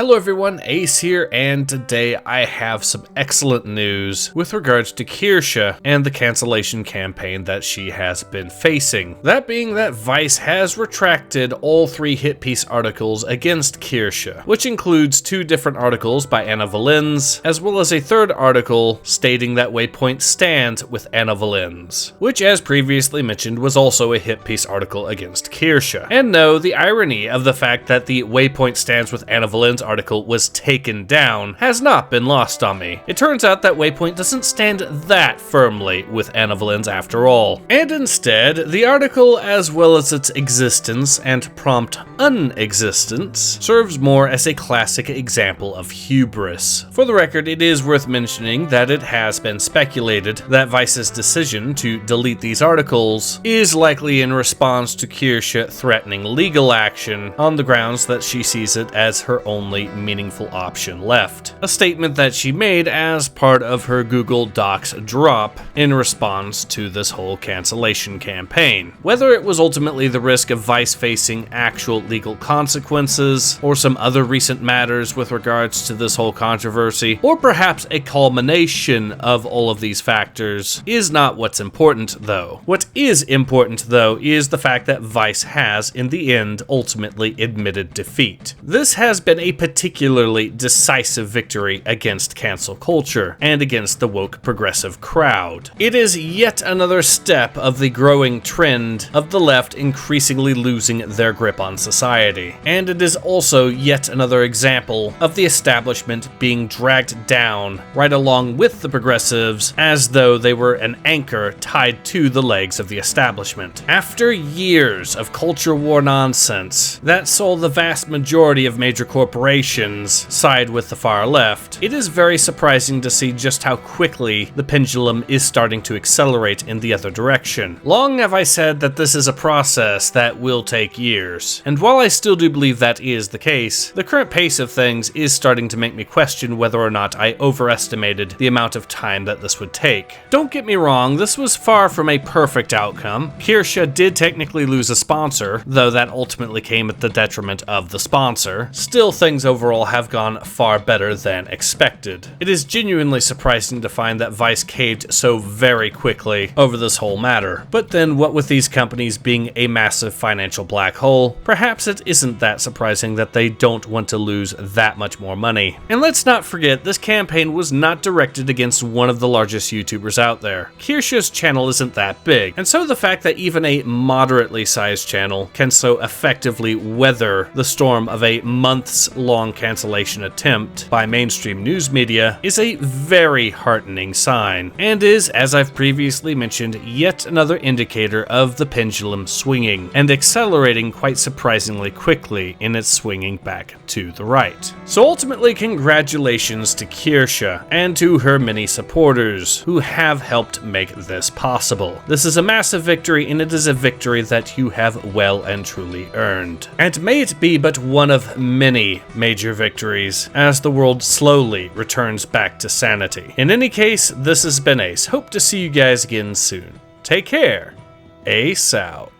Hello everyone, Ace here, and today I have some excellent news with regards to Kirsche and the cancellation campaign that she has been facing. That being that Vice has retracted all 3 hit piece articles against Kirsche, which includes 2 different articles by Ana Valens, as well as a 3rd article stating that Waypoint stands with Ana Valens, which as previously mentioned was also a hit piece article against Kirsche. And no, the irony of the fact that the Waypoint stands with Ana Valens article was taken down has not been lost on me. It turns out that Waypoint doesn't stand that firmly with Ana Valens after all. And instead, the article as well as its existence and prompt unexistence serves more as a classic example of hubris. For the record, it is worth mentioning that it has been speculated that Vice's decision to delete these articles is likely in response to Kirsche threatening legal action on the grounds that she sees it as her only meaningful option left. A statement that she made as part of her Google Docs drop in response to this whole cancellation campaign. Whether it was ultimately the risk of Vice facing actual legal consequences, or some other recent matters with regards to this whole controversy, or perhaps a culmination of all of these factors, is not what's important though. What is important though is the fact that Vice has, in the end, ultimately admitted defeat. This has been a particularly decisive victory against cancel culture and against the woke progressive crowd. It is yet another step of the growing trend of the left increasingly losing their grip on society. And it is also yet another example of the establishment being dragged down right along with the progressives as though they were an anchor tied to the legs of the establishment. After years of culture war nonsense that saw the vast majority of major corporations side with the far left, it is very surprising to see just how quickly the pendulum is starting to accelerate in the other direction. Long have I said that this is a process that will take years, and while I still do believe that is the case, the current pace of things is starting to make me question whether or not I overestimated the amount of time that this would take. Don't get me wrong, this was far from a perfect outcome. Kirsche did technically lose a sponsor, though that ultimately came at the detriment of the sponsor. Still, things overall have gone far better than expected. It is genuinely surprising to find that Vice caved so very quickly over this whole matter. But then what with these companies being a massive financial black hole, perhaps it isn't that surprising that they don't want to lose that much more money. And let's not forget, this campaign was not directed against one of the largest YouTubers out there. Kirsche's channel isn't that big, and so the fact that even a moderately sized channel can so effectively weather the storm of a months-long cancellation attempt by mainstream news media is a very heartening sign, and is, as I've previously mentioned, yet another indicator of the pendulum swinging, and accelerating quite surprisingly quickly in its swinging back to the right. So ultimately, congratulations to Kirsche and to her many supporters who have helped make this possible. This is a massive victory, and it is a victory that you have well and truly earned. And may it be but one of many major victories as the world slowly returns back to sanity. In any case, this has been Ace. Hope to see you guys again soon. Take care. Ace out.